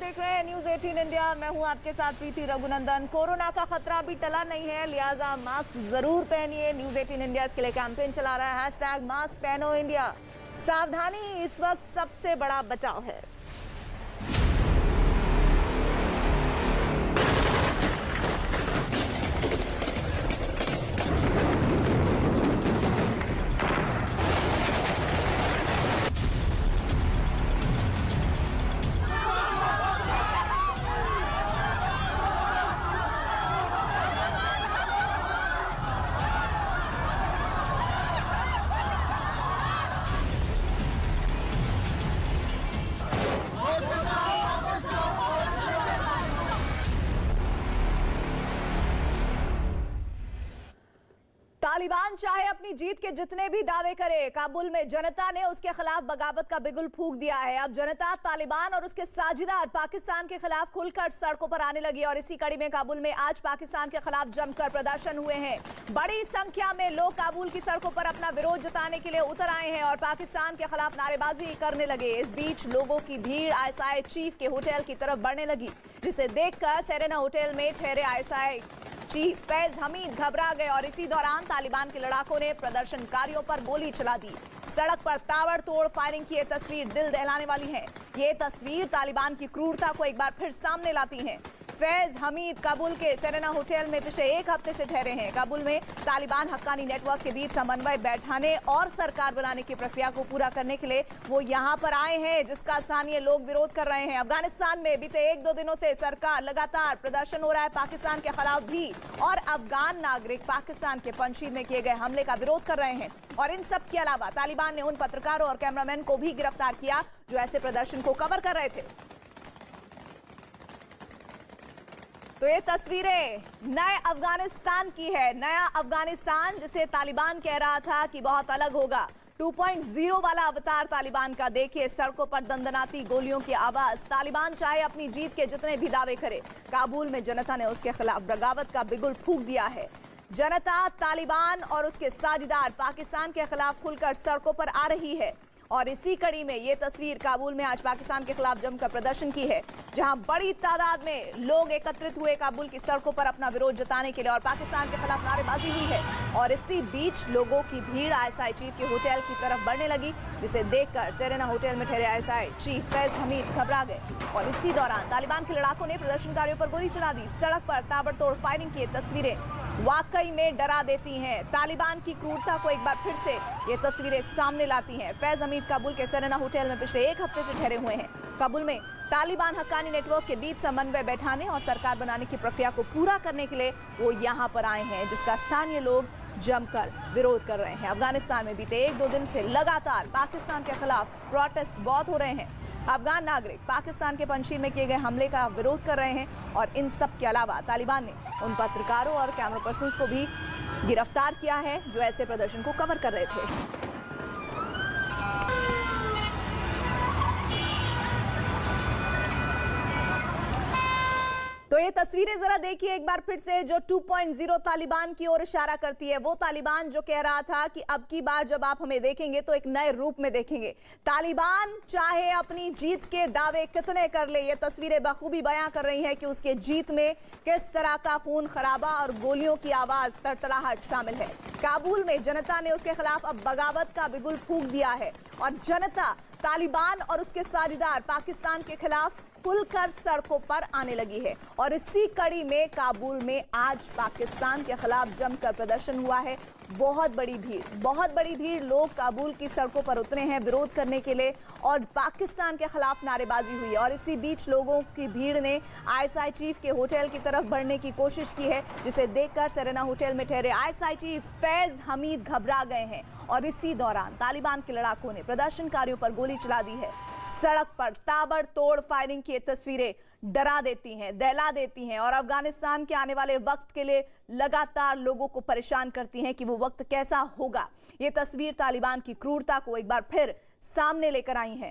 देख रहे हैं न्यूज 18 इंडिया। मैं हूं आपके साथ प्रीति रघुनंदन। कोरोना का खतरा अभी टला नहीं है, लिहाजा मास्क जरूर पहनिए। न्यूज 18 इंडिया इसके लिए कैंपेन चला रहा है, हैशटैग मास्क पहनो इंडिया। सावधानी इस वक्त सबसे बड़ा बचाव है। तालिबान चाहे अपनी जीत के जितने भी दावे करे, काबुल में जनता ने उसके खिलाफ बगावत का बिगुल फूंक दिया है। अब जनता तालिबान और उसके साझीदार पाकिस्तान के खिलाफ खुलकर सड़कों पर आने लगी और इसी कड़ी में काबुल में आज पाकिस्तान के खिलाफ जमकर प्रदर्शन हुए हैं। बड़ी संख्या में लोग काबुल की सड़कों पर अपना विरोध जताने के लिए उतर आए हैं और पाकिस्तान के खिलाफ नारेबाजी करने लगे। इस बीच लोगों की भीड़ आईएसआई चीफ के होटल की तरफ बढ़ने लगी, जिसे देखकर सेरेना होटल में ठहरे आईएसआई चीफ फैज हमीद घबरा गए और इसी दौरान तालिबान के लड़ाकों ने प्रदर्शनकारियों पर गोली चला दी। सड़क पर ताबड़तोड़ फायरिंग की ये तस्वीर दिल दहलाने वाली है। ये तस्वीर तालिबान की क्रूरता को एक बार फिर सामने लाती है। फैज हमीद काबुल के सेरेना होटल में पिछले एक हफ्ते से ठहरे हैं। काबुल में तालिबान हक्कानी नेटवर्क के बीच समन्वय बैठाने और सरकार बनाने की प्रक्रिया को पूरा करने के लिए वो यहाँ पर आए हैं, जिसका स्थानीय लोग विरोध कर रहे हैं। अफगानिस्तान में बीते 1-2 दिनों से सरकार लगातार प्रदर्शन हो रहा है पाकिस्तान के खिलाफ भी, और अफगान नागरिक पाकिस्तान के पंजशीर में किए गए हमले का विरोध कर रहे हैं। और इन सब के अलावा तालिबान ने उन पत्रकारों और कैमरामैन को भी गिरफ्तार किया जो ऐसे प्रदर्शन को कवर कर रहे थे। तो ये तस्वीरें नए अफगानिस्तान की है, नया अफगानिस्तान जिसे तालिबान कह रहा था कि बहुत अलग होगा। 2.0 वाला अवतार तालिबान का देखिए। सड़कों पर दंदनाती गोलियों की आवाज। तालिबान चाहे अपनी जीत के जितने भी दावे करे, काबुल में जनता ने उसके खिलाफ बगावत का बिगुल फूंक दिया है। जनता तालिबान और उसके साझीदार पाकिस्तान के खिलाफ खुलकर सड़कों पर आ रही है और इसी कड़ी में ये तस्वीर काबुल में आज पाकिस्तान के खिलाफ जमकर प्रदर्शन की है, जहां बड़ी तादाद में लोग एकत्रित हुए काबुल की सड़कों पर अपना विरोध जताने के लिए और पाकिस्तान के खिलाफ नारेबाजी हुई है। और इसी बीच लोगों की भीड़ आईएसआई चीफ के होटल की तरफ बढ़ने लगी, जिसे देखकर सेरेना होटल में ठहरे आईएसआई चीफ फैज हमीद घबरा गए और इसी दौरान तालिबान के लड़ाकों ने प्रदर्शनकारियों पर गोली चला दी। सड़क पर ताबड़तोड़ फायरिंग की तस्वीरें वाकई में डरा देती हैं। तालिबान की क्रूरता को एक बार फिर से ये तस्वीरें सामने लाती हैं। फैज हमीद काबुल के सेरेना होटल में पिछले एक हफ्ते से ठहरे हुए हैं। काबुल में तालिबान हक्कानी नेटवर्क के बीच समन्वय बैठाने और सरकार बनाने की प्रक्रिया को पूरा करने के लिए वो यहाँ पर आए हैं, जिसका स्थानीय लोग जमकर विरोध कर रहे हैं। अफगानिस्तान में बीते 1-2 दिन से लगातार पाकिस्तान के खिलाफ प्रोटेस्ट बहुत हो रहे हैं। अफगान नागरिक पाकिस्तान के पंजशीर में किए गए हमले का विरोध कर रहे हैं और इन सब के अलावा तालिबान ने उन पत्रकारों और कैमरा पर्सन को भी गिरफ्तार किया है जो ऐसे प्रदर्शन को कवर कर रहे थे। तो ये तस्वीरें जरा देखिए एक बार फिर से, जो 2.0 तालिबान की ओर इशारा करती है। वो तालिबान जो कह रहा था कि अब की बार जब आप हमें देखेंगे तो एक नए रूप में देखेंगे। तालिबान चाहे अपनी जीत के दावे कितने कर ले, ये तस्वीरें बखूबी बयां कर रही हैं कि उसके जीत में किस तरह का खून खराबा और गोलियों की आवाज, तड़तड़ाहट शामिल है। काबुल में जनता ने उसके खिलाफ अब बगावत का बिगुल फूंक दिया है और जनता तालिबान और उसके साझीदार पाकिस्तान के खिलाफ खुलकर सड़कों पर आने लगी है। और इसी कड़ी में काबुल में आज पाकिस्तान के खिलाफ जमकर प्रदर्शन हुआ है। बहुत बड़ी भीड़ लोग काबुल की सड़कों पर उतरे हैं विरोध करने के लिए और पाकिस्तान के खिलाफ नारेबाजी हुई है। और इसी बीच लोगों की भीड़ ने आईएसआई चीफ के होटल की तरफ बढ़ने की कोशिश की है, जिसे देखकर सेरेना होटल में ठहरे आईएसआई चीफ फैज हमीद घबरा गए हैं और इसी दौरान तालिबान के लड़ाकों ने प्रदर्शनकारियों पर गोली चला दी है। सड़क पर ताबड़तोड़ फायरिंग की तस्वीरें डरा देती हैं, दहला देती हैं और अफगानिस्तान के आने वाले वक्त के लिए लगातार लोगों को परेशान करती हैं कि वो वक्त कैसा होगा। ये तस्वीर तालिबान की क्रूरता को एक बार फिर सामने लेकर आई है।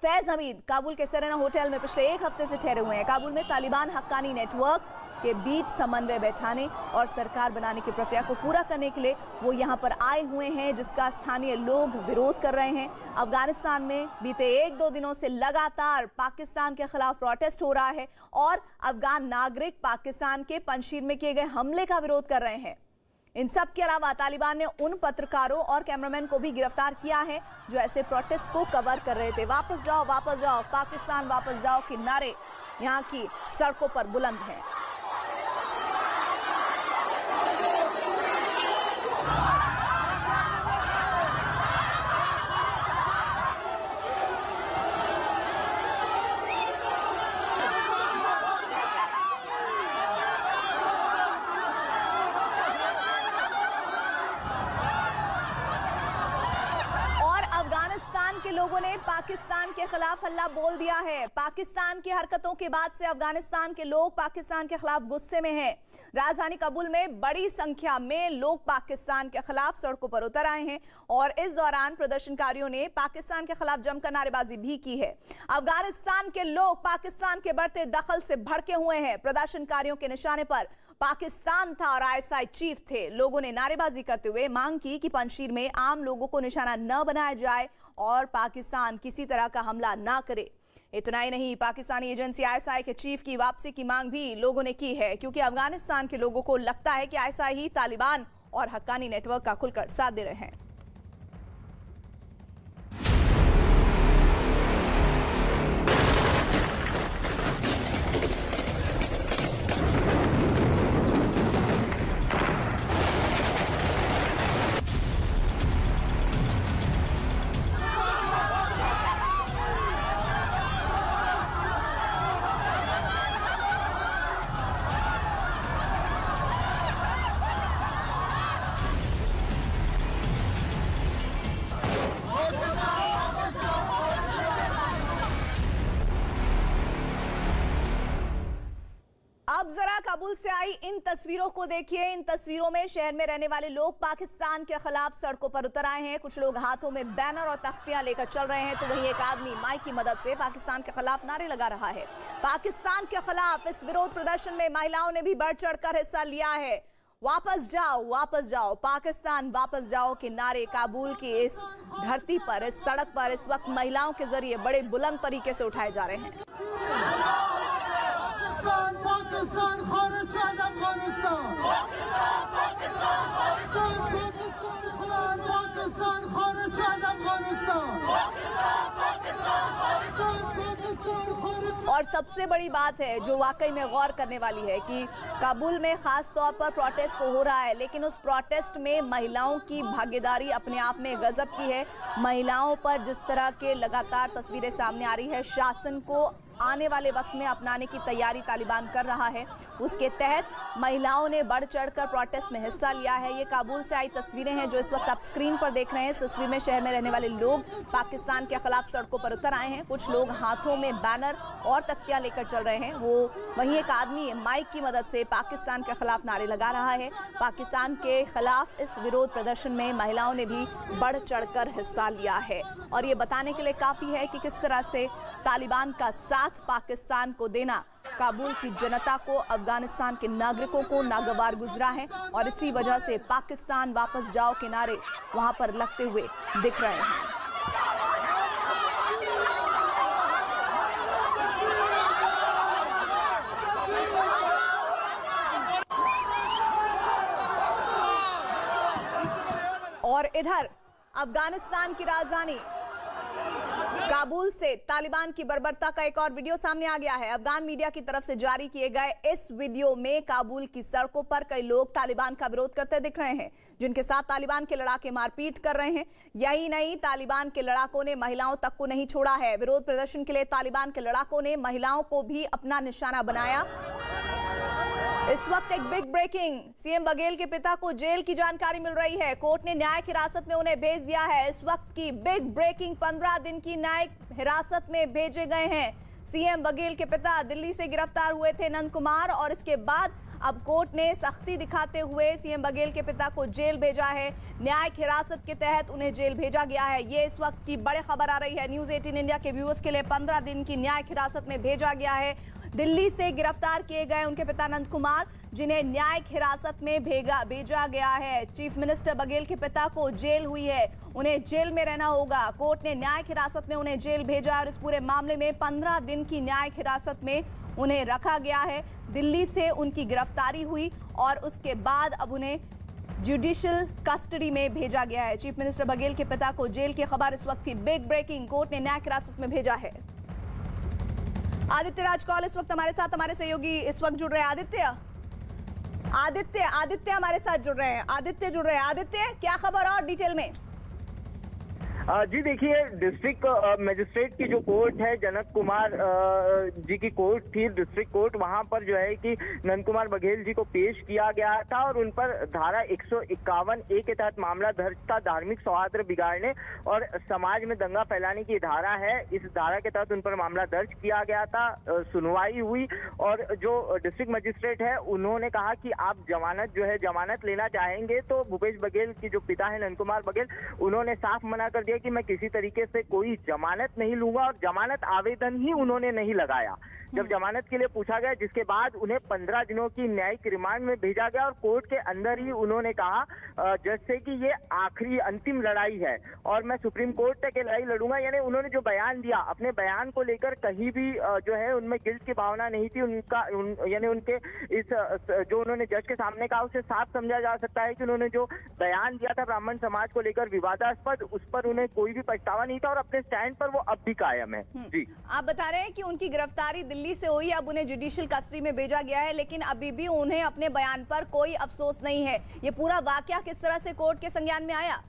फैज हमीद काबुल के सेरेना होटल में पिछले एक हफ्ते से ठहरे हुए हैं। काबुल में तालिबान हक्कानी नेटवर्क के बीच समन्वय बैठाने और सरकार बनाने की प्रक्रिया को पूरा करने के लिए वो यहाँ पर आए हुए हैं, जिसका स्थानीय लोग विरोध कर रहे हैं। अफगानिस्तान में बीते 1-2 दिनों से लगातार पाकिस्तान के खिलाफ प्रोटेस्ट हो रहा है और अफगान नागरिक पाकिस्तान के पंजशीर में किए गए हमले का विरोध कर रहे हैं। इन सब के अलावा तालिबान ने उन पत्रकारों और कैमरामैन को भी गिरफ्तार किया है जो ऐसे प्रोटेस्ट को कवर कर रहे थे। वापस जाओ पाकिस्तान वापस जाओ के नारे यहाँ की सड़कों पर बुलंद हैं। के लोगों ने पाकिस्तान के खिलाफ हल्ला बोल दिया है। पाकिस्तान की हरकतों के बाद से अफगानिस्तान के लोग पाकिस्तान के खिलाफ गुस्से में हैं। राजधानी काबुल में बड़ी संख्या में लोग पाकिस्तान के खिलाफ सड़कों पर उतर आए हैं और इस दौरान प्रदर्शनकारियों ने पाकिस्तान के खिलाफ जमकर नारेबाजी भी की है। अफगानिस्तान के लोग पाकिस्तान के बढ़ते दखल से भड़के हुए हैं। प्रदर्शनकारियों के निशाने पर पाकिस्तान था और आईएसआई चीफ थे। लोगों ने नारेबाजी करते हुए मांग की कि पंजशीर में आम लोगों को निशाना न बनाया जाए और पाकिस्तान किसी तरह का हमला ना करे। इतना ही नहीं, पाकिस्तानी एजेंसी आईएसआई के चीफ की वापसी की मांग भी लोगों ने की है, क्योंकि अफगानिस्तान के लोगों को लगता है कि आईएसआई ही तालिबान और हक्कानी नेटवर्क का खुलकर साथ दे रहे हैं। अब जरा काबुल से आई इन तस्वीरों को देखिए। इन तस्वीरों में शहर में रहने वाले लोग पाकिस्तान के खिलाफ सड़कों पर उतर आए हैं। कुछ लोग हाथों में बैनर और तख्तियां लेकर चल रहे हैं, तो वहीं एक आदमी माइक की मदद से पाकिस्तान के खिलाफ नारे लगा रहा है। पाकिस्तान के खिलाफ इस विरोध प्रदर्शन में महिलाओं ने भी बढ़ चढ़कर हिस्सा लिया है। वापस जाओ पाकिस्तान वापस जाओ के नारे काबुल की इस धरती पर, इस सड़क पर इस वक्त महिलाओं के जरिए बड़े बुलंद तरीके से उठाए जा रहे हैं। पाकिस्तान खारिज अफगानिस्तान, पाकिस्तान खारिज अफगानिस्तान। और सबसे बड़ी बात है जो वाकई में गौर करने वाली है कि काबुल में खास तौर पर प्रोटेस्ट तो हो रहा है, लेकिन उस प्रोटेस्ट में महिलाओं की भागीदारी अपने आप में गजब की है। महिलाओं पर जिस तरह के लगातार तस्वीरें सामने आ रही है, शासन को आने वाले वक्त में अपनाने की तैयारी तालिबान कर रहा है, उसके तहत महिलाओं ने बढ़ चढ़कर प्रोटेस्ट में हिस्सा लिया है। ये काबुल से आई तस्वीरें हैं जो इस वक्त आप स्क्रीन पर देख रहे हैं। इस तस्वीर में शहर में रहने वाले लोग पाकिस्तान के खिलाफ सड़कों पर उतर आए हैं। कुछ लोग हाथों में बैनर और तख्तियां लेकर चल रहे हैं। वहीं एक आदमी माइक की मदद से पाकिस्तान के खिलाफ नारे लगा रहा है। पाकिस्तान के खिलाफ इस विरोध प्रदर्शन में महिलाओं ने भी बढ़ चढ़कर हिस्सा लिया है और ये बताने के लिए काफी है कि किस तरह से तालिबान का साथ पाकिस्तान को देना काबुल की जनता को, अफगानिस्तान के नागरिकों को नागवार गुजरा है और इसी वजह से पाकिस्तान वापस जाओ के नारे वहां पर लगते हुए दिख रहे हैं। और इधर अफगानिस्तान की राजधानी काबुल से तालिबान की बर्बरता का एक और वीडियो सामने आ गया है। अफगान मीडिया की तरफ से जारी किए गए इस वीडियो में काबुल की सड़कों पर कई लोग तालिबान का विरोध करते दिख रहे हैं, जिनके साथ तालिबान के लड़ाके मारपीट कर रहे हैं। यही नहीं, तालिबान के लड़ाकों ने महिलाओं तक को नहीं छोड़ा है। विरोध प्रदर्शन के लिए तालिबान के लड़ाकों ने महिलाओं को भी अपना निशाना बनाया। इस वक्त एक बिग ब्रेकिंग, सीएम बघेल के पिता को जेल की जानकारी मिल रही है। कोर्ट ने न्यायिक हिरासत में उन्हें भेज दिया है। इस वक्त की बिग ब्रेकिंग, 15 दिन की न्यायिक हिरासत में भेजे गए हैं। सीएम बघेल के पिता दिल्ली से गिरफ्तार हुए थे, नंद कुमार, और इसके बाद अब कोर्ट ने सख्ती दिखाते हुए सीएम बघेल के पिता को जेल भेजा है। न्यायिक हिरासत के तहत उन्हें जेल भेजा गया है। ये इस वक्त की बड़ी खबर आ रही है न्यूज़ 18 इंडिया के व्यूअर्स के लिए। 15 दिन की न्यायिक हिरासत में भेजा गया है। दिल्ली से गिरफ्तार किए गए उनके पिता नंद कुमार, जिन्हें न्यायिक हिरासत में भेजा गया है। चीफ मिनिस्टर बघेल के पिता को जेल हुई है, उन्हें जेल में रहना होगा। कोर्ट ने न्यायिक हिरासत में उन्हें जेल भेजा और इस पूरे मामले में 15 दिन की न्यायिक हिरासत में उन्हें रखा गया है। दिल्ली से उनकी गिरफ्तारी हुई और उसके बाद अब उन्हें जुडिशियल कस्टडी में भेजा गया है। चीफ मिनिस्टर बघेल के पिता को जेल की खबर इस वक्त की बिग ब्रेकिंग, कोर्ट ने न्यायिक हिरासत में भेजा है। आदित्य राजकौल इस वक्त हमारे साथ, हमारे सहयोगी इस वक्त जुड़ रहे हैं। आदित्य हमारे साथ जुड़ रहे हैं। आदित्य, क्या खबर और डिटेल में? जी देखिए, डिस्ट्रिक्ट मजिस्ट्रेट की जो कोर्ट है, जनक कुमार जी की कोर्ट थी, डिस्ट्रिक्ट कोर्ट, वहां पर जो है कि नंद कुमार बघेल जी को पेश किया गया था और उन पर धारा 151A के तहत मामला दर्ज था। धार्मिक सौहार्द बिगाड़ने और समाज में दंगा फैलाने की धारा है, इस धारा के तहत उन पर मामला दर्ज किया गया था। सुनवाई हुई और जो डिस्ट्रिक्ट मजिस्ट्रेट है उन्होंने कहा कि आप जमानत लेना चाहेंगे, तो भूपेश बघेल की जो पिता है नंद कुमार बघेल, उन्होंने साफ मना कर दिया कि मैं किसी तरीके से कोई जमानत नहीं लूंगा और जमानत आवेदन ही उन्होंने नहीं लगाया। जब जमानत के लिए पूछा गया, जिसके बाद उन्हें 15 दिनों की न्यायिक रिमांड में भेजा गया और कोर्ट के अंदर ही उन्होंने कहा जज से कि ये आखिरी अंतिम लड़ाई है और मैं सुप्रीम कोर्ट तक ये लड़ाई लड़ूंगा। यानी उन्होंने जो बयान दिया, अपने बयान को लेकर कहीं भी जो है उनमें गिल्ट की भावना नहीं थी। यानी उनके इस जो उन्होंने जज के सामने कहा, उसे साफ समझा जा सकता है कि उन्होंने जो बयान दिया था ब्राह्मण समाज को लेकर विवादास्पद, उस पर उन्हें कोई भी पछतावा नहीं था और अपने स्टैंड पर वो अब भी कायम है। जी, आप बता रहे हैं कि उनकी गिरफ्तारी दिल्ली से हुई, अब उन्हें जुडिशियल कस्टडी में भेजा गया है, लेकिन अभी भी उन्हें अपने बयान पर कोई अफसोस नहीं है। ये पूरा वाकया किस तरह से कोर्ट के संज्ञान में आया?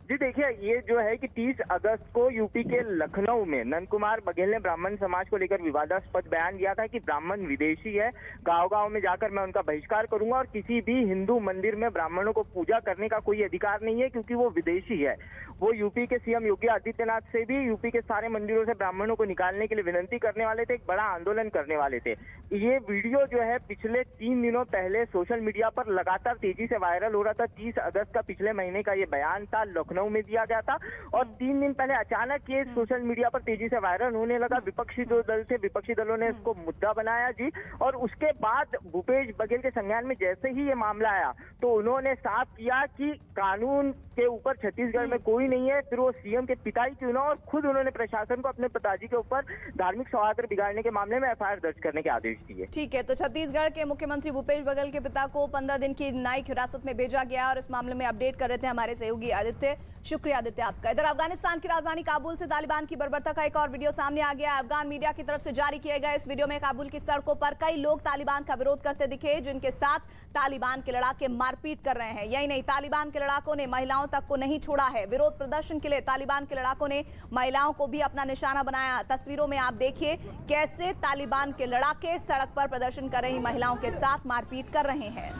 जी देखिए, ये जो है कि 30 अगस्त को यूपी के लखनऊ में नंद कुमार बघेल ने ब्राह्मण समाज को लेकर विवादास्पद बयान दिया था कि ब्राह्मण विदेशी है, गांव-गांव में जाकर मैं उनका बहिष्कार करूंगा और किसी भी हिंदू मंदिर में ब्राह्मणों को पूजा करने का कोई अधिकार नहीं है क्योंकि वो विदेशी है। वो यूपी के सीएम योगी आदित्यनाथ से भी यूपी के सारे मंदिरों से ब्राह्मणों को निकालने के लिए विनती करने वाले थे, एक बड़ा आंदोलन करने वाले थे। ये वीडियो जो है पिछले 3 दिनों पहले सोशल मीडिया पर लगातार तेजी से वायरल हो रहा था। 30 अगस्त का पिछले महीने का ये बयान था, लखनऊ में दिया गया था और 3 दिन पहले अचानक ये सोशल मीडिया पर तेजी से वायरल होने लगा। विपक्षी जो दल थे, विपक्षी दलों ने इसको मुद्दा बनाया जी, और उसके बाद भूपेश बघेल के संज्ञान में जैसे ही ये मामला आया तो उन्होंने साफ किया कि कानून के ऊपर छत्तीसगढ़ में कोई नहीं है, फिर वो सीएम के पिता ही क्यों ना, और खुद उन्होंने प्रशासन को अपने पिताजी के ऊपर धार्मिक सौहार्द बिगाड़ने के मामले में एफआईआर दर्ज करने के आदेश दिए। ठीक है, तो छत्तीसगढ़ के मुख्यमंत्री भूपेश बघेल के पिता को 15 दिन की न्यायिक हिरासत में भेजा गया और इस मामले में अपडेट कर रहे थे हमारे सहयोगी आदित्य। शुक्रिया आदित्य आपका। इधर अफगानिस्तान की राजधानी काबुल से तालिबान की बर्बरता का एक और वीडियो सामने आ गया। अफगान मीडिया की तरफ से जारी किए गए इस वीडियो में काबुल की सड़कों पर कई लोग तालिबान का विरोध करते दिखे, जिनके साथ तालिबान के लड़ाके मारपीट कर रहे हैं। यही नहीं, तालिबान के लड़ाकों ने महिलाओं तक को नहीं छोड़ा है। विरोध प्रदर्शन के लिए तालिबान के लड़ाकों ने महिलाओं को भी अपना निशाना बनाया। तस्वीरों में आप देखिए कैसे तालिबान के लड़ाके सड़क पर प्रदर्शन कर रही महिलाओं के साथ मारपीट कर रहे हैं।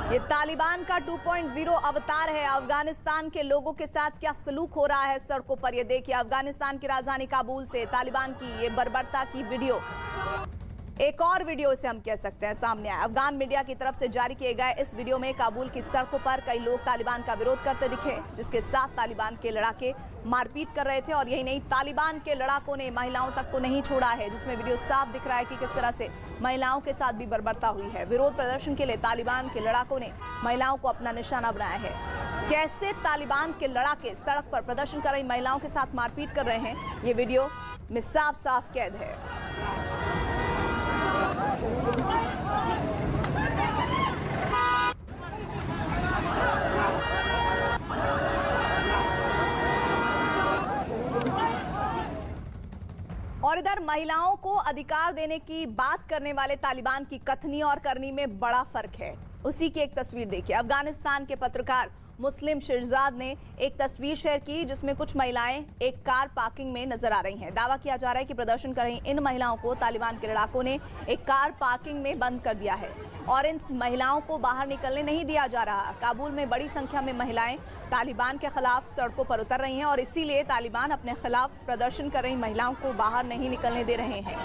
ये तालिबान का 2.0 अवतार है। अफगानिस्तान के लोगों के साथ क्या सलूक हो रहा है सड़कों पर, ये देखिए। अफगानिस्तान की राजधानी काबुल से तालिबान की ये बर्बरता की वीडियो, एक और वीडियो इसे हम कह सकते हैं, सामने आया। अफगान मीडिया की तरफ से जारी किए गए इस वीडियो में काबुल की सड़कों पर कई लोग तालिबान का विरोध करते दिखे, जिसके साथ तालिबान के लड़ाके मारपीट कर रहे थे। और यही नहीं, तालिबान के लड़ाकों ने महिलाओं तक को नहीं छोड़ा है, जिसमें वीडियो साफ दिख रहा है कि किस तरह से महिलाओं के साथ भी बर्बरता हुई है। विरोध प्रदर्शन के लिए तालिबान के लड़ाकों ने महिलाओं को अपना निशाना बनाया है। कैसे तालिबान के लड़ाके सड़क पर प्रदर्शन कर रही महिलाओं के साथ मारपीट कर रहे हैं, ये वीडियो में साफ साफ कैद है। और इधर महिलाओं को अधिकार देने की बात करने वाले तालिबान की कथनी और करनी में बड़ा फर्क है। उसी की एक तस्वीर देखिए। अफगानिस्तान के पत्रकार मुस्लिम शिरजाद ने एक तस्वीर शेयर की, जिसमें कुछ महिलाएं एक कार पार्किंग में नजर आ रही हैं। दावा किया जा रहा है कि प्रदर्शन कर रही इन महिलाओं को तालिबान के लड़ाकों ने एक कार पार्किंग में बंद कर दिया है और इन महिलाओं को बाहर निकलने नहीं दिया जा रहा। काबुल में बड़ी संख्या में महिलाएं तालिबान के खिलाफ सड़कों पर उतर रही हैं और इसीलिए तालिबान अपने खिलाफ प्रदर्शन कर रही महिलाओं को बाहर नहीं निकलने दे रहे हैं।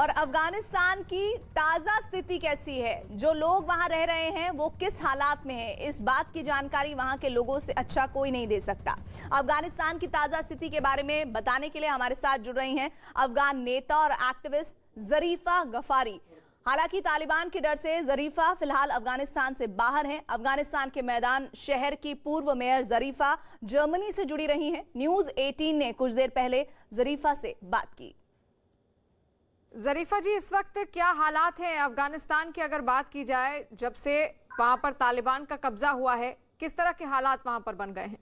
और अफगानिस्तान की ताजा स्थिति कैसी है, जो लोग वहां रह रहे हैं वो किस हालात में है, इस बात की जानकारी वहां के लोगों से अच्छा कोई नहीं दे सकता। अफगानिस्तान की ताजा स्थिति के बारे में बताने के लिए हमारे साथ जुड़ रही हैं अफगान नेता और एक्टिविस्ट जरीफा गफारी। हालांकि तालिबान के डर से जरीफा फिलहाल अफगानिस्तान से बाहर हैं। अफगानिस्तान के मैदान शहर की पूर्व मेयर जरीफा जर्मनी से जुड़ी रही हैं। न्यूज़ 18 ने कुछ देर पहले जरीफा से बात की। जरीफा जी, इस वक्त क्या हालात हैं अफगानिस्तान की? अगर बात की जाए जब से वहां पर तालिबान का कब्जा हुआ है, किस तरह के हालात वहां पर बन गए हैं?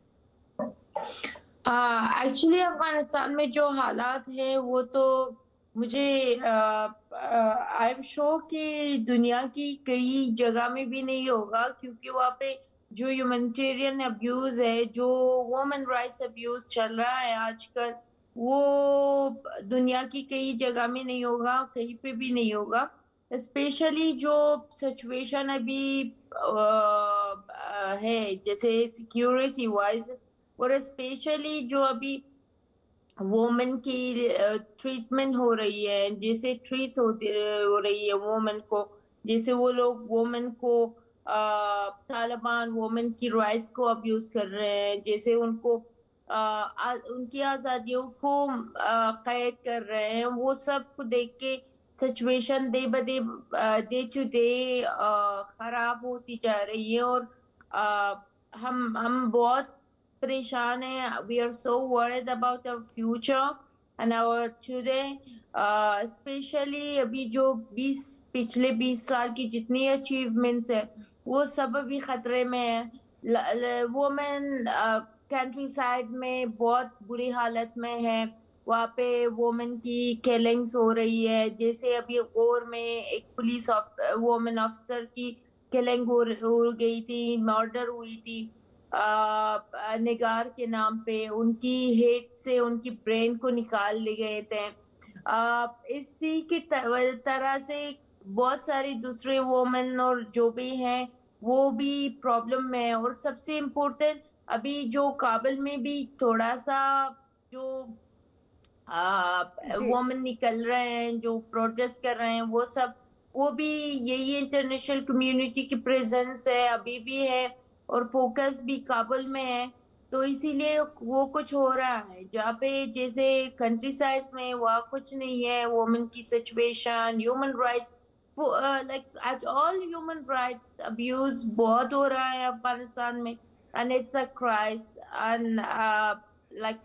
एक्चुअली अफगानिस्तान में जो हालात हैं वो तो मुझे आई एम श्योर कि दुनिया की कई जगह में भी नहीं होगा, क्योंकि वहाँ पे जो ह्यूमैनिटेरियन अब्यूज है, जो वुमेन राइट्स अब्यूज चल रहा है आजकल, वो दुनिया की कई जगह में नहीं होगा, कहीं पे भी नहीं होगा। स्पेशली जो सिचुएशन अभी है, जैसे सिक्योरिटी वाइज, और स्पेशली जो अभी वोमेन की ट्रीटमेंट हो रही है, जैसे ट्रीट हो रही है वोमेन को, जैसे वो लोग वोमेन को तालिबान वोमेन की राइट्स को अब्यूज कर रहे हैं, जैसे उनको उनकी आज़ादियों को कैद कर रहे हैं, वो सब को देख के सिचुएशन डे टू डे खराब होती जा रही है। और हम बहुत परेशान हैं। We are so worried about our future and our today, specially अभी जो पिछले 20 साल की जितनी अचीवमेंट्स है वो सब अभी खतरे में है। वुमेन कंट्री साइड में बहुत बुरी हालत में है, वहाँ पे वुमेन की किलिंग्स हो रही है, जैसे अभी गौर में एक पुलिस वुमेन ऑफिसर की किलिंग हो गई थी, मर्डर हुई थी निगार के नाम पे, उनकी हेड से उनकी ब्रेन को निकाल लिए गए थे। इसी की तरह से बहुत सारी दूसरे वुमेन और जो भी हैं वो भी प्रॉब्लम में है। और सबसे इम्पोर्टेंट अभी जो काबुल में भी थोड़ा सा जो वुमेन निकल रहे हैं, जो प्रोटेस्ट कर रहे हैं, वो भी यही इंटरनेशनल कम्युनिटी की प्रेजेंस है, अभी भी है, और फोकस भी काबुल में है। तो इसीलिए वो कुछ हो रहा है जहाँ पे जैसे कंट्री साइड में वहाँ कुछ नहीं है। वुमेन की situation, human rights, like all human rights abuse बहुत हो रहा है अफगानिस्तान में, and it's a crisis, and like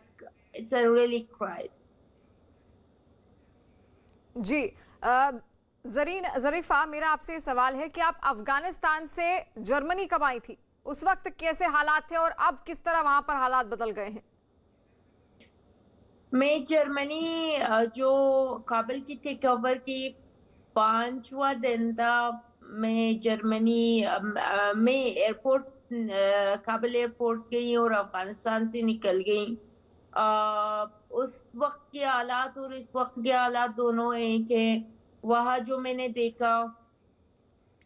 it's a really crisis. जी जरीफा, मेरा आपसे सवाल है कि आप अफगानिस्तान से जर्मनी कब आई थी? उस वक्त कैसे हालात थे और अब किस तरह वहां पर हालात बदल गए हैं? मैं जर्मनी जो काबुल की टेक ओवर की 5वां दिन था, मैं जर्मनी में एयरपोर्ट काबुल एयरपोर्ट गई और अफगानिस्तान से निकल गई। उस वक्त के हालात और इस वक्त के हालात दोनों एक हैं। वहाँ जो मैंने देखा,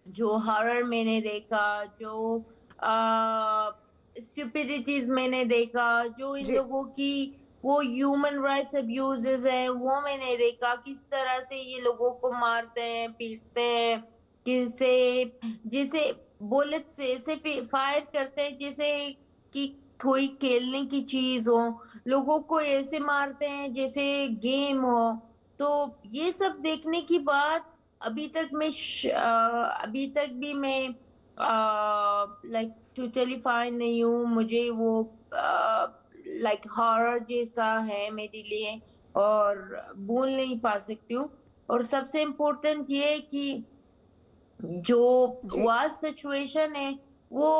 जो हॉरर मैंने देखा, जो स्टुपिडिटीज मैंने देखा, जो इन लोगों की वो ह्यूमन राइट्स अब्यूजेस हैं, वो मैंने देखा, किस तरह से ये लोगों को मारते हैं, पीटते हैं, जैसे बुलेट से ऐसे फायर करते हैं जैसे कि कोई खेलने की चीज हो, लोगों को ऐसे मारते हैं जैसे गेम हो। तो ये सब देखने की बात अभी तक भी मैं लाइक टोटली फाइन नहीं हूँ। मुझे वो लाइक हॉरर जैसा है मेरे लिए और भूल नहीं पा सकती हूँ। और सबसे इम्पोर्टेंट ये है कि जो वार सिचुएशन है वो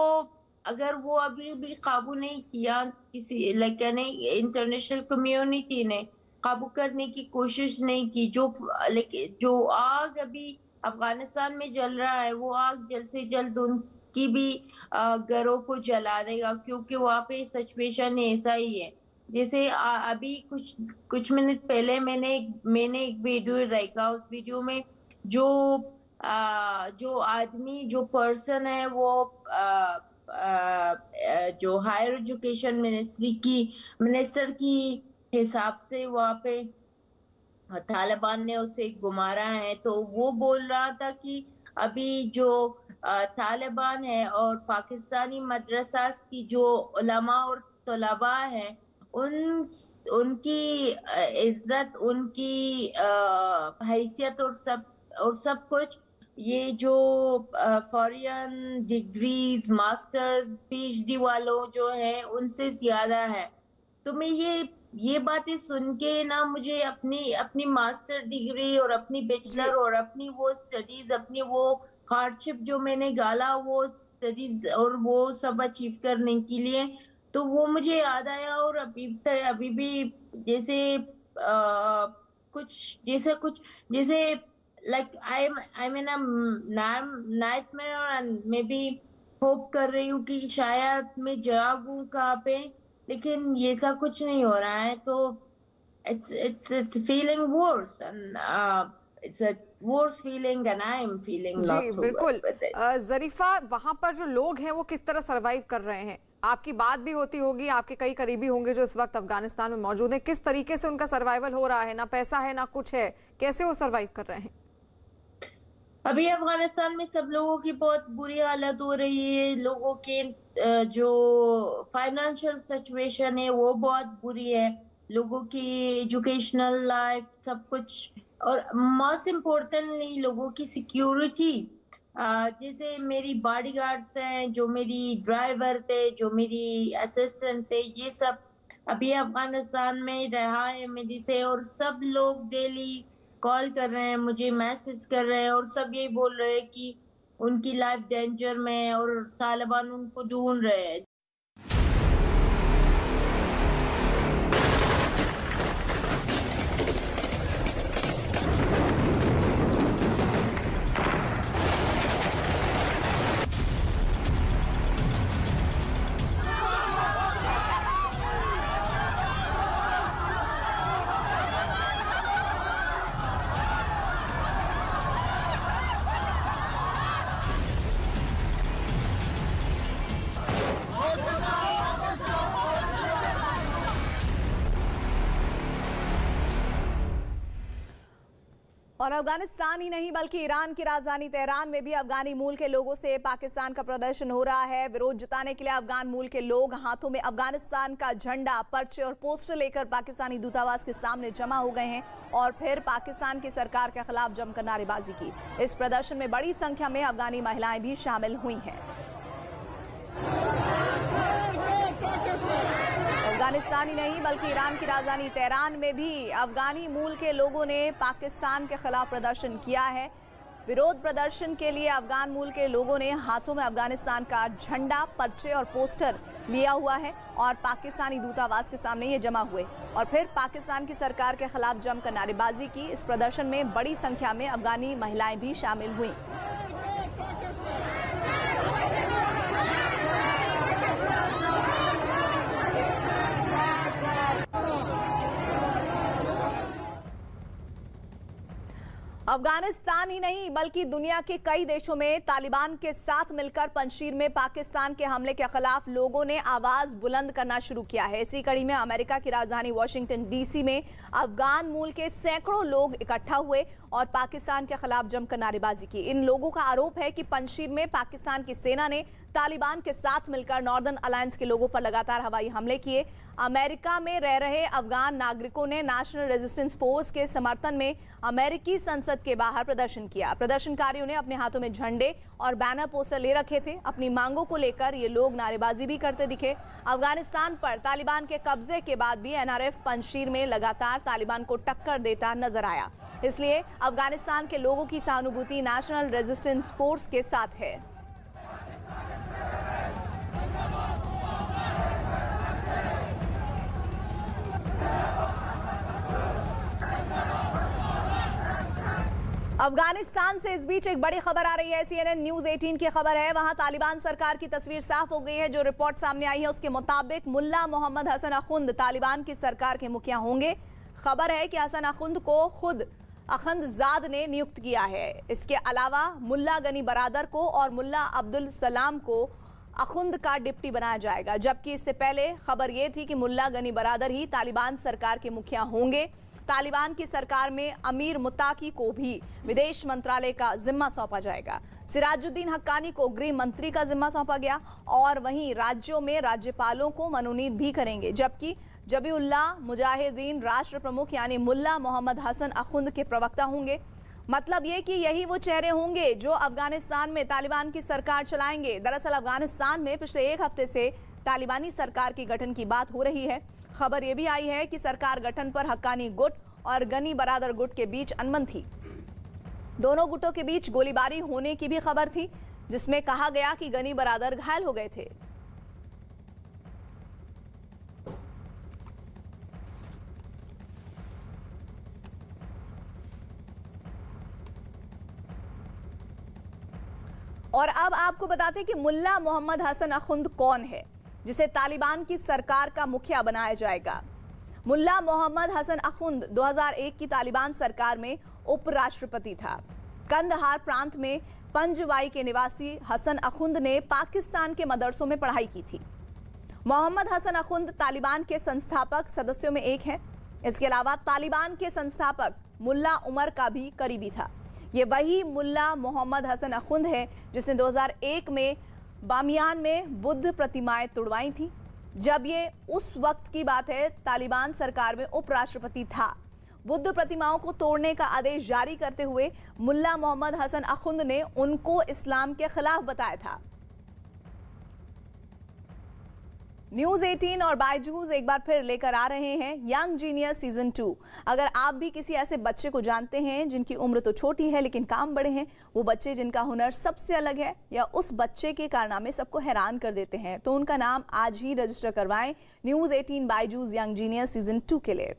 अगर वो अभी भी काबू नहीं किया, किसी लाइक इंटरनेशनल कम्युनिटी ने काबू करने की कोशिश नहीं की, जो आग अभी अफगानिस्तान में जल रहा है वो आग जल्द से जल्द उनकी भी घरों को जला देगा, क्योंकि वहाँ पे सिचुएशन ऐसा ही है। जैसे अभी कुछ मिनट पहले मैंने एक वीडियो देखा, उस वीडियो में जो आदमी, जो पर्सन है, वो जो हायर एजुकेशन मिनिस्टर की हिसाब से वहाँ पे तालिबान ने उसे गुमारा है। तो वो बोल रहा था कि अभी जो तालिबान है और पाकिस्तानी मदरसास की जो उलमा और तलबा है, उनकी इज्जत, उनकी हैसियत और सब कुछ ये जो फॉरेन डिग्रीज, मास्टर्स, पीएचडी वालों जो है उनसे ज्यादा है। तो मैं ये बातें सुन के ना, मुझे अपनी मास्टर डिग्री और अपनी बैचलर और अपनी वो स्टडीज, अपनी वो हार्डशिप जो मैंने गाला वो स्टडीज और वो सब अचीव करने के लिए, तो वो मुझे याद आया। और अभी भी जैसे जैसे like I am in a nightmare and may be hope कर रही हूँ कि शायद मैं जागूं कहाँ पे, लेकिन ये सब कुछ नहीं हो रहा है। तो it's feeling worse and it's a worse feeling and I am feeling not so बिल्कुल। well with it. जरीफा, वहां पर जो लोग हैं वो किस तरह सरवाइव कर रहे हैं? आपकी बात भी होती होगी, आपके कई करीबी होंगे जो इस वक्त अफगानिस्तान में मौजूद हैं, किस तरीके से उनका सर्वाइवल हो रहा है? ना पैसा है ना कुछ है, कैसे वो सरवाइव कर रहे हैं? अभी अफगानिस्तान में सब लोगों की बहुत बुरी हालत हो रही है। लोगों के जो फाइनेंशियल सिचुएशन है वो बहुत बुरी है, लोगों की एजुकेशनल लाइफ सब कुछ, और मोस्ट इम्पोर्टेंटली लोगों की सिक्योरिटी। जैसे मेरी बॉडीगार्ड्स हैं, जो मेरी ड्राइवर थे, जो मेरी असिस्टेंट थे, ये सब अभी अफगानिस्तान में रहा है मेरी से, और सब लोग डेली कॉल कर रहे हैं मुझे, मैसेज कर रहे हैं, और सब यही बोल रहे हैं कि उनकी लाइफ डेंजर में है और तालिबान उनको ढूंढ रहे हैं। और अफगानिस्तान ही नहीं बल्कि ईरान की राजधानी तेहरान में भी अफगानी मूल के लोगों से पाकिस्तान का प्रदर्शन हो रहा है। विरोध जताने के लिए अफगान मूल के लोग हाथों में अफगानिस्तान का झंडा, पर्चे और पोस्टर लेकर पाकिस्तानी दूतावास के सामने जमा हो गए हैं और फिर पाकिस्तान की सरकार के खिलाफ जमकर नारेबाजी की। इस प्रदर्शन में बड़ी संख्या में अफगानी महिलाएं भी शामिल हुई हैं। अफगानिस्तान ही नहीं बल्कि ईरान की राजधानी तेहरान में भी अफगानी मूल के लोगों ने पाकिस्तान के खिलाफ प्रदर्शन किया है। विरोध प्रदर्शन के लिए अफगान मूल के लोगों ने हाथों में अफगानिस्तान का झंडा, पर्चे और पोस्टर लिया हुआ है और पाकिस्तानी दूतावास के सामने ये जमा हुए और फिर पाकिस्तान की सरकार के खिलाफ जमकर नारेबाजी की। इस प्रदर्शन में बड़ी संख्या में अफगानी महिलाएं भी शामिल हुई। अफगानिस्तान ही नहीं बल्कि दुनिया के कई देशों में तालिबान के साथ मिलकर पंजशीर में पाकिस्तान के हमले के खिलाफ लोगों ने आवाज बुलंद करना शुरू किया है। इसी कड़ी में अमेरिका की राजधानी वॉशिंगटन डीसी में अफगान मूल के सैकड़ों लोग इकट्ठा हुए और पाकिस्तान के खिलाफ जमकर नारेबाजी की। इन लोगों का आरोप है कि पंजशीर में पाकिस्तान की सेना ने तालिबान के साथ मिलकर नॉर्दर्न अलायंस के लोगों पर लगातार हवाई हमले किए। अमेरिका में रह रहे अफगान नागरिकों ने नेशनल रेजिस्टेंस फोर्स के समर्थन में अमेरिकी संसद के बाहर प्रदर्शन किया। प्रदर्शनकारियों ने अपने हाथों में झंडे और बैनर पोस्टर ले रखे थे। अपनी मांगों को लेकर ये लोग नारेबाजी भी करते दिखे। अफगानिस्तान पर तालिबान के कब्जे के बाद भी एनआरएफ पंजशीर में लगातार तालिबान को टक्कर देता नजर आया। इसलिए अफगानिस्तान के लोगों की सहानुभूति नेशनल रेजिस्टेंस फोर्स के साथ है। अफगानिस्तान से इस बीच एक बड़ी खबर आ रही है। CNN न्यूज 18 की खबर है। वहां तालिबान सरकार की तस्वीर साफ हो गई है। जो रिपोर्ट सामने आई है उसके मुताबिक मुल्ला मोहम्मद हसन अखुंद तालिबान की सरकार के मुखिया होंगे। खबर है कि हसन अखुंद को खुद अखंदजाद ने नियुक्त किया है। इसके अलावा मुल्ला गनी बरादर को और मुल्ला अब्दुल सलाम को अखुंद का डिप्टी बनाया जाएगा, जबकि इससे पहले खबर यह थी कि मुल्ला गनी बरादर ही तालिबान सरकार के मुखिया होंगे। तालिबान की सरकार में अमीर मुत्ताकी को भी विदेश मंत्रालय का जिम्मा सौंपा जाएगा। सिराजुद्दीन हक्कानी को गृह मंत्री का जिम्मा सौंपा गया और वहीं राज्यों में राज्यपालों को मनोनीत भी करेंगे, जबकि जबीउल्लाह मुजाहिदीन राष्ट्र प्रमुख यानी मुल्ला मोहम्मद हसन अखुंद के प्रवक्ता होंगे। मतलब ये कि यही वो चेहरे होंगे जो अफगानिस्तान में तालिबान की सरकार चलाएंगे। दरअसल अफगानिस्तान में पिछले एक हफ्ते से तालिबानी सरकार के गठन की बात हो रही है। खबर यह भी आई है कि सरकार गठन पर हक्कानी गुट और गनी बरादर गुट के बीच अनबन थी। दोनों गुटों के बीच गोलीबारी होने की भी खबर थी, जिसमें कहा गया कि गनी बरादर घायल हो गए थे। और अब आपको बताते कि मुल्ला मोहम्मद हसन अखुंद कौन है जिसे तालिबान की सरकार का मुखिया बनाया जाएगा। मुल्ला मोहम्मद हसन अखुंद 2001 की तालिबान सरकार में उपराष्ट्रपति था। कंदहार प्रांत में पंजवाई के निवासी हसन अखुंद ने पाकिस्तान के मदरसों में पढ़ाई की थी। मोहम्मद हसन अखुंद तालिबान के संस्थापक सदस्यों में एक है। इसके अलावा तालिबान के संस्थापक मुल्ला उमर का भी करीबी था। ये वही मुल्ला मोहम्मद हसन अखुंद है जिसने 2001 में बामियान में बुद्ध प्रतिमाएं तुड़वाई थी। जब ये उस वक्त की बात है, तालिबान सरकार में उपराष्ट्रपति था। बुद्ध प्रतिमाओं को तोड़ने का आदेश जारी करते हुए मुल्ला मोहम्मद हसन अखुंद ने उनको इस्लाम के खिलाफ बताया था। न्यूज 18 और बायजूस एक बार फिर लेकर आ रहे हैं यंग जीनियस सीजन 2। अगर आप भी किसी ऐसे बच्चे को जानते हैं जिनकी उम्र तो छोटी है लेकिन काम बड़े हैं, वो बच्चे जिनका हुनर सबसे अलग है या उस बच्चे के कारनामे सबको हैरान कर देते हैं, तो उनका नाम आज ही रजिस्टर करवाएं news 18 Byju's young genius season 2 के लिए।